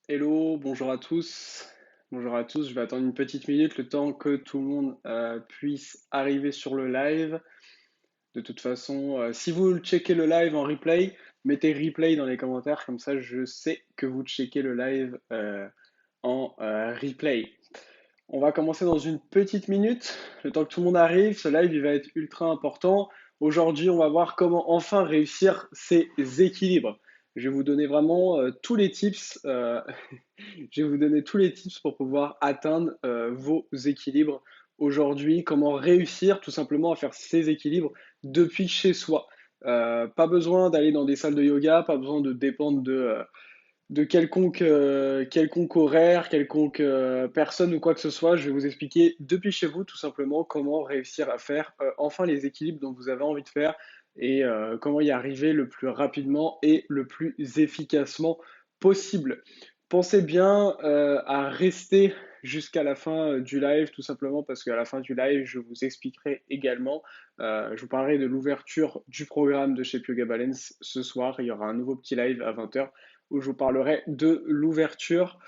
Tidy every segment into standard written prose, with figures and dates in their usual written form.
Hello, bonjour à tous. Bonjour à tous, je vais attendre une petite minute le temps que tout le monde puisse arriver sur le live. De toute façon, si vous checkez le live en replay, mettez replay dans les commentaires, comme ça je sais que vous checkez le live en replay. On va commencer dans une petite minute, le temps que tout le monde arrive. Ce live il va être ultra important. Aujourd'hui, on va voir comment enfin réussir ces équilibres. Je vais vous donner vraiment tous les tips. Je vais vous donner tous les tips pour pouvoir atteindre vos équilibres aujourd'hui. Comment réussir tout simplement à faire ces équilibres depuis chez soi. Pas besoin d'aller dans des salles de yoga, pas besoin de dépendre de quelconque horaire, quelconque personne ou quoi que ce soit. Je vais vous expliquer depuis chez vous tout simplement comment réussir à faire enfin les équilibres dont vous avez envie de faire et comment y arriver le plus rapidement et le plus efficacement possible. Pensez bien à rester jusqu'à la fin du live, tout simplement parce qu'à la fin du live, je vous expliquerai également, je vous parlerai de l'ouverture du programme de chez Yoga Balance ce soir. Il y aura un nouveau petit live à 20h où je vous parlerai de l'ouverture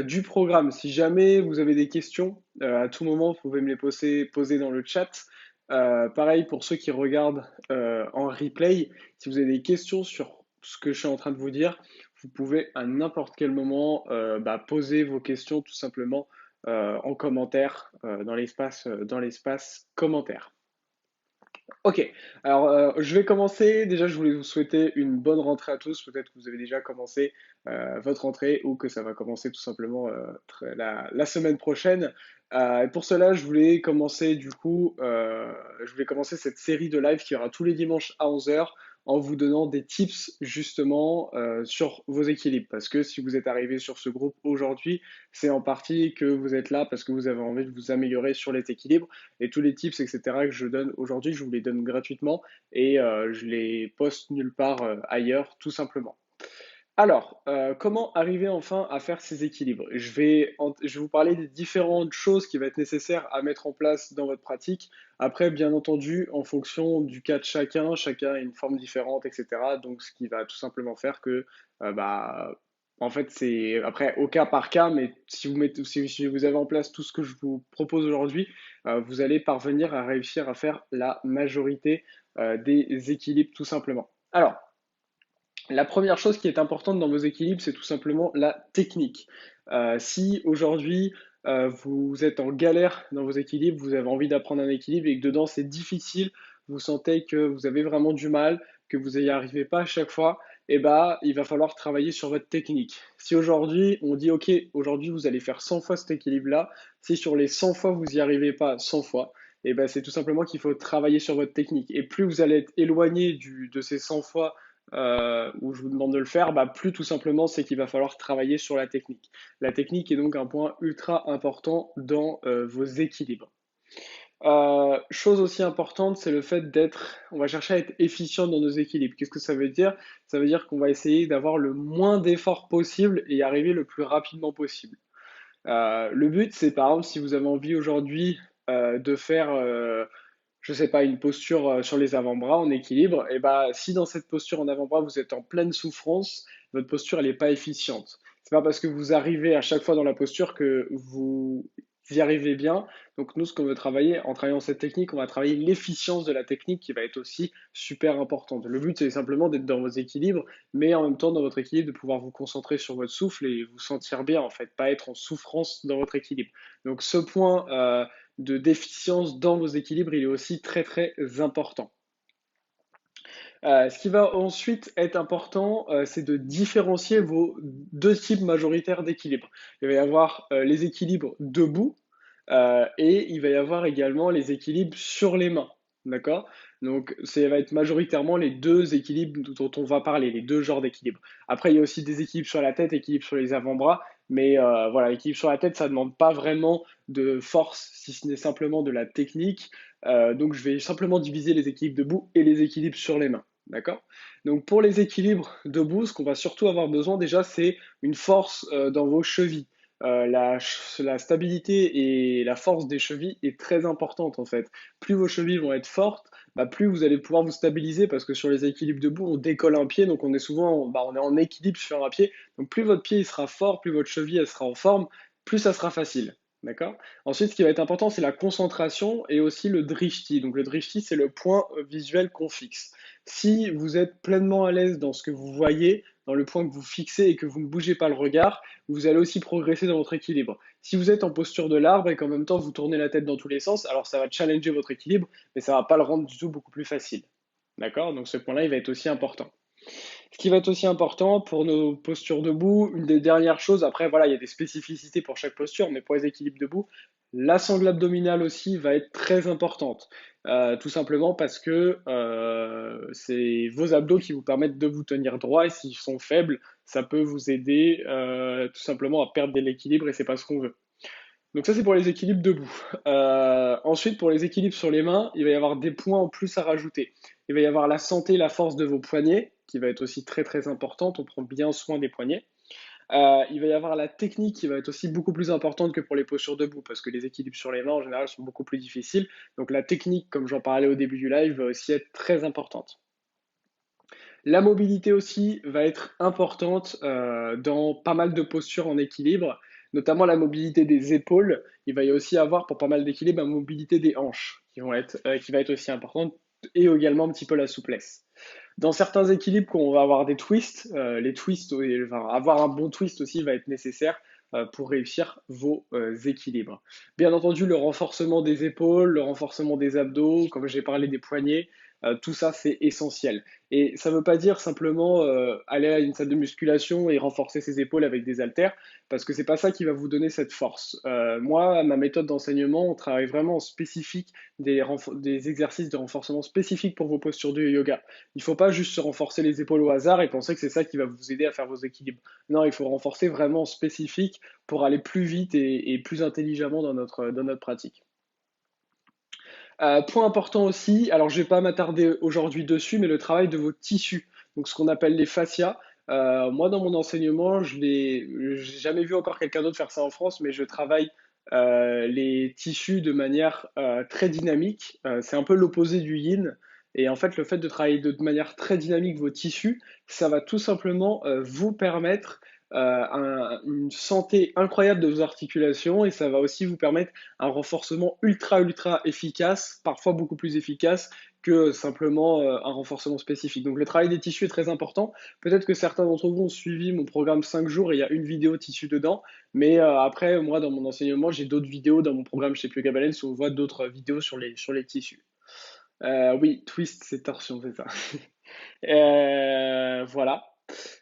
du programme. Si jamais vous avez des questions, à tout moment, vous pouvez me les poser dans le chat. Pareil pour ceux qui regardent en replay, si vous avez des questions sur ce que je suis en train de vous dire, vous pouvez à n'importe quel moment poser vos questions tout simplement en commentaire dans l'espace commentaire. Ok, alors je vais commencer. Déjà, je voulais vous souhaiter une bonne rentrée à tous. Peut-être que vous avez déjà commencé votre rentrée ou que ça va commencer tout simplement la semaine prochaine. Et pour cela, je voulais commencer cette série de live qui aura tous les dimanches à 11 heures en vous donnant des tips justement sur vos équilibres. Parce que si vous êtes arrivé sur ce groupe aujourd'hui, c'est en partie que vous êtes là parce que vous avez envie de vous améliorer sur les équilibres. Et tous les tips, etc., que je donne aujourd'hui, je vous les donne gratuitement et je les poste nulle part ailleurs, tout simplement. Alors, comment arriver enfin à faire ces équilibres? Je vais vous parler des différentes choses qui vont être nécessaires à mettre en place dans votre pratique. Après, bien entendu, en fonction du cas de chacun, chacun a une forme différente, etc. Donc, ce qui va tout simplement faire que, en fait, c'est après au cas par cas, mais si vous avez en place tout ce que je vous propose aujourd'hui, vous allez parvenir à réussir à faire la majorité des équilibres, tout simplement. Alors, la première chose qui est importante dans vos équilibres, c'est tout simplement la technique. Si aujourd'hui vous êtes en galère dans vos équilibres, vous avez envie d'apprendre un équilibre et que dedans c'est difficile, vous sentez que vous avez vraiment du mal, que vous n'y arrivez pas à chaque fois, eh ben, il va falloir travailler sur votre technique. Si aujourd'hui on dit ok, aujourd'hui vous allez faire 100 fois cet équilibre-là, si sur les 100 fois vous n'y arrivez pas 100 fois, eh ben, c'est tout simplement qu'il faut travailler sur votre technique. Et plus vous allez être éloigné de ces 100 fois où je vous demande de le faire, plus tout simplement c'est qu'il va falloir travailler sur la technique. La technique est donc un point ultra important dans vos équilibres. Chose aussi importante, c'est le fait on va chercher à être efficient dans nos équilibres. Qu'est-ce que ça veut dire? Ça veut dire qu'on va essayer d'avoir le moins d'efforts possible et y arriver le plus rapidement possible. Le but, c'est par exemple, si vous avez envie aujourd'hui de faire je sais pas, une posture sur les avant-bras en équilibre, et bah si dans cette posture en avant-bras vous êtes en pleine souffrance, votre posture elle n'est pas efficiente. C'est pas parce que vous arrivez à chaque fois dans la posture que vous y arrivez bien. Donc nous, ce qu'on veut travailler en travaillant cette technique, on va travailler l'efficience de la technique qui va être aussi super importante. Le but c'est simplement d'être dans vos équilibres, mais en même temps dans votre équilibre de pouvoir vous concentrer sur votre souffle et vous sentir bien en fait, pas être en souffrance dans votre équilibre. Donc ce point de déficience dans vos équilibres, il est aussi très très important. Ce qui va ensuite être important, c'est de différencier vos deux types majoritaires d'équilibres. Il va y avoir les équilibres debout et il va y avoir également les équilibres sur les mains. D'accord? Donc, ça va être majoritairement les deux équilibres dont on va parler, les deux genres d'équilibres. Après, il y a aussi des équilibres sur la tête, équilibres sur les avant-bras, mais voilà, l'équilibre sur la tête, ça ne demande pas vraiment de force, si ce n'est simplement de la technique. Donc, je vais simplement diviser les équilibres debout et les équilibres sur les mains. D'accord? Donc, pour les équilibres debout, ce qu'on va surtout avoir besoin déjà, c'est une force dans vos chevilles. la stabilité et la force des chevilles est très importante en fait. Plus vos chevilles vont être fortes, bah, plus vous allez pouvoir vous stabiliser parce que sur les équilibres debout, on décolle un pied, donc on est souvent on est en équilibre sur un pied. Donc plus votre pied il sera fort, plus votre cheville elle sera en forme, plus ça sera facile. D'accord? Ensuite, ce qui va être important, c'est la concentration et aussi le drishti. Donc le drishti, c'est le point visuel qu'on fixe. Si vous êtes pleinement à l'aise dans ce que vous voyez, dans le point que vous fixez et que vous ne bougez pas le regard, vous allez aussi progresser dans votre équilibre. Si vous êtes en posture de l'arbre et qu'en même temps vous tournez la tête dans tous les sens, alors ça va challenger votre équilibre, mais ça ne va pas le rendre du tout beaucoup plus facile. D'accord? Donc ce point-là, il va être aussi important. Ce qui va être aussi important pour nos postures debout, une des dernières choses, après voilà, il y a des spécificités pour chaque posture, mais pour les équilibres debout, la sangle abdominale aussi va être très importante. Tout simplement parce que c'est vos abdos qui vous permettent de vous tenir droit et s'ils sont faibles, ça peut vous aider tout simplement à perdre de l'équilibre et c'est pas ce qu'on veut. Donc ça c'est pour les équilibres debout. Ensuite pour les équilibres sur les mains, il va y avoir des points en plus à rajouter. Il va y avoir la santé, la force de vos poignets, qui va être aussi très très importante. On prend bien soin des poignets. Il va y avoir la technique qui va être aussi beaucoup plus importante que pour les postures debout, parce que les équilibres sur les mains en général sont beaucoup plus difficiles. Donc la technique, comme j'en parlais au début du live, va aussi être très importante. La mobilité aussi va être importante dans pas mal de postures en équilibre, notamment la mobilité des épaules. Il va y aussi avoir pour pas mal d'équilibre la mobilité des hanches qui va être aussi importante et également un petit peu la souplesse. Dans certains équilibres, quand on va avoir des twists, les twists, enfin, avoir un bon twist aussi va être nécessaire pour réussir vos équilibres. Bien entendu, le renforcement des épaules, le renforcement des abdos, comme j'ai parlé des poignets, tout ça c'est essentiel. Et ça ne veut pas dire simplement aller à une salle de musculation et renforcer ses épaules avec des haltères, parce que c'est pas ça qui va vous donner cette force. Moi, ma méthode d'enseignement, on travaille vraiment en spécifique des exercices de renforcement spécifiques pour vos postures de yoga. Il ne faut pas juste se renforcer les épaules au hasard et penser que c'est ça qui va vous aider à faire vos équilibres. Non, il faut renforcer vraiment spécifique pour aller plus vite et plus intelligemment dans notre pratique. Point important aussi, alors je ne vais pas m'attarder aujourd'hui dessus, mais le travail de vos tissus, donc ce qu'on appelle les fascias. Moi, dans mon enseignement, j'ai jamais vu encore quelqu'un d'autre faire ça en France, mais je travaille les tissus de manière très dynamique. C'est un peu l'opposé du yin. Et en fait, le fait de travailler de manière très dynamique vos tissus, ça va tout simplement vous permettre une santé incroyable de vos articulations et ça va aussi vous permettre un renforcement ultra ultra efficace, parfois beaucoup plus efficace que simplement un renforcement spécifique. Donc le travail des tissus est très important. Peut-être que certains d'entre vous ont suivi mon programme 5 jours et il y a une vidéo tissu dedans, mais après moi dans mon enseignement j'ai d'autres vidéos dans mon programme chez Yoga Balance où on voit d'autres vidéos sur les tissus. Oui, twist c'est torsion, c'est ça. Voilà.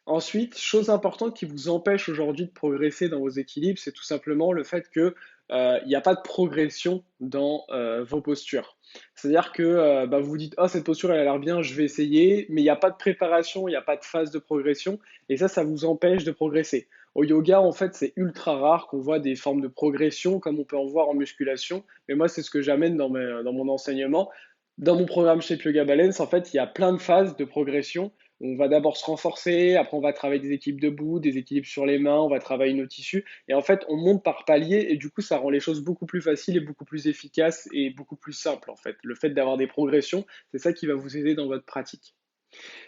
Ensuite, chose importante qui vous empêche aujourd'hui de progresser dans vos équilibres, c'est tout simplement le fait que il n'y a pas de progression dans vos postures. C'est-à-dire que bah, vous vous dites, oh, cette posture, elle a l'air bien, je vais essayer, mais il n'y a pas de préparation, il n'y a pas de phase de progression, et ça vous empêche de progresser. Au yoga, en fait, c'est ultra rare qu'on voit des formes de progression comme on peut en voir en musculation, mais moi, c'est ce que j'amène dans mon enseignement. Dans mon programme chez Yoga Balance, en fait, il y a plein de phases de progression. On va d'abord se renforcer, après on va travailler des équilibres debout, des équilibres sur les mains, on va travailler nos tissus. Et en fait, on monte par paliers et du coup, ça rend les choses beaucoup plus faciles et beaucoup plus efficaces et beaucoup plus simples en fait. Le fait d'avoir des progressions, c'est ça qui va vous aider dans votre pratique.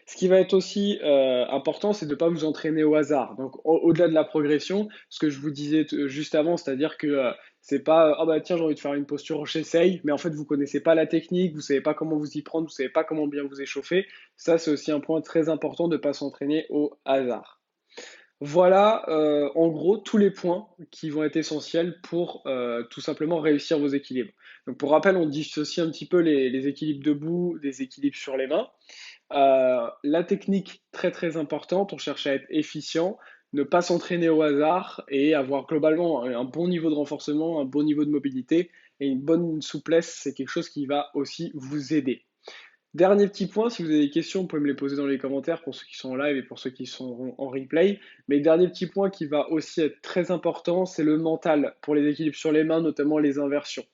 Ce qui va être aussi important, c'est de ne pas vous entraîner au hasard. Donc, au-delà de la progression, ce que je vous disais juste avant, c'est-à-dire que c'est pas ah bah tiens j'ai envie de faire une posture, j'essaye, mais en fait vous connaissez pas la technique, vous savez pas comment vous y prendre, vous savez pas comment bien vous échauffer. Ça c'est aussi un point très important de ne pas s'entraîner au hasard. Voilà en gros tous les points qui vont être essentiels pour tout simplement réussir vos équilibres. Donc pour rappel, on dissocie un petit peu les équilibres debout des équilibres sur les mains. La technique, très très importante, on cherche à être efficient, ne pas s'entraîner au hasard et avoir globalement un bon niveau de renforcement, un bon niveau de mobilité et une bonne souplesse, c'est quelque chose qui va aussi vous aider. Dernier petit point, si vous avez des questions, vous pouvez me les poser dans les commentaires pour ceux qui sont en live et pour ceux qui sont en replay. Mais dernier petit point qui va aussi être très important, c'est le mental pour les équilibres sur les mains, notamment les inversions.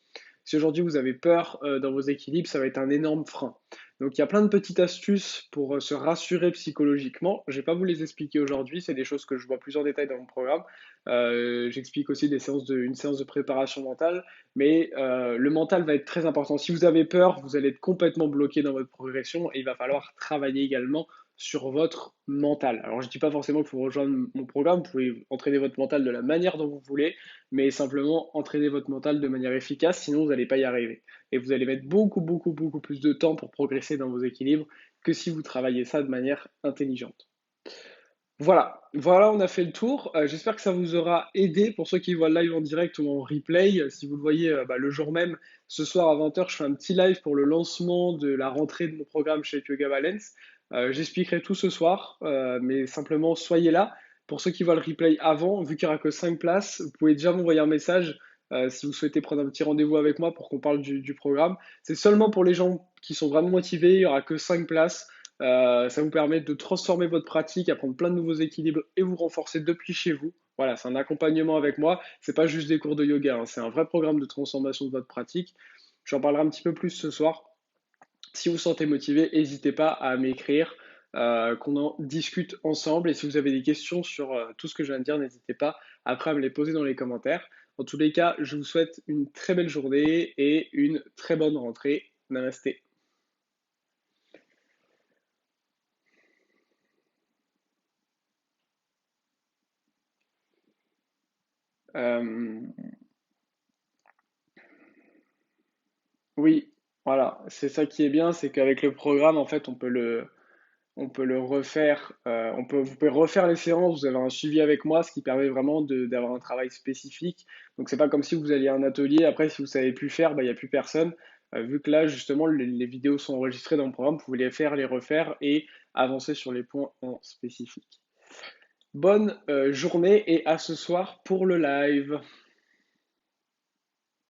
Si aujourd'hui vous avez peur dans vos équilibres, ça va être un énorme frein. Donc il y a plein de petites astuces pour se rassurer psychologiquement. Je vais pas vous les expliquer aujourd'hui, c'est des choses que je vois plus en détail dans mon programme. J'explique aussi une séance de préparation mentale, mais le mental va être très important. Si vous avez peur, vous allez être complètement bloqué dans votre progression et il va falloir travailler également sur votre mental. Alors je dis pas forcément qu'il faut rejoindre mon programme, vous pouvez entraîner votre mental de la manière dont vous voulez, mais simplement entraîner votre mental de manière efficace, sinon vous n'allez pas y arriver. Et vous allez mettre beaucoup, beaucoup, beaucoup plus de temps pour progresser dans vos équilibres que si vous travaillez ça de manière intelligente. Voilà, voilà, on a fait le tour. J'espère que ça vous aura aidé pour ceux qui voient le live en direct ou en replay. Si vous le voyez le jour même, ce soir à 20 h, je fais un petit live pour le lancement de la rentrée de mon programme chez Yoga Balance. J'expliquerai tout ce soir, mais simplement soyez là. Pour ceux qui voient le replay avant, vu qu'il n'y aura que 5 places, vous pouvez déjà m'envoyer un message si vous souhaitez prendre un petit rendez-vous avec moi pour qu'on parle du programme. C'est seulement pour les gens qui sont vraiment motivés, il n'y aura que 5 places. Ça vous permet de transformer votre pratique, apprendre plein de nouveaux équilibres et vous renforcer depuis chez vous. Voilà, c'est un accompagnement avec moi. C'est pas juste des cours de yoga, hein, c'est un vrai programme de transformation de votre pratique. J'en parlerai un petit peu plus ce soir. Si vous vous sentez motivé, n'hésitez pas à m'écrire, qu'on en discute ensemble. Et si vous avez des questions sur tout ce que je viens de dire, n'hésitez pas après à me les poser dans les commentaires. En tous les cas, je vous souhaite une très belle journée et une très bonne rentrée. Namasté. Euh, Oui, voilà, c'est ça qui est bien, c'est qu'avec le programme, en fait, on peut le refaire, vous pouvez refaire les séances, vous avez un suivi avec moi, ce qui permet vraiment d'avoir un travail spécifique. Donc c'est pas comme si vous alliez à un atelier, après si vous savez plus faire, bah, il n'y a plus personne. Vu que là, justement, les vidéos sont enregistrées dans le programme, vous pouvez les faire, les refaire et avancer sur les points en spécifique. Bonne journée et à ce soir pour le live.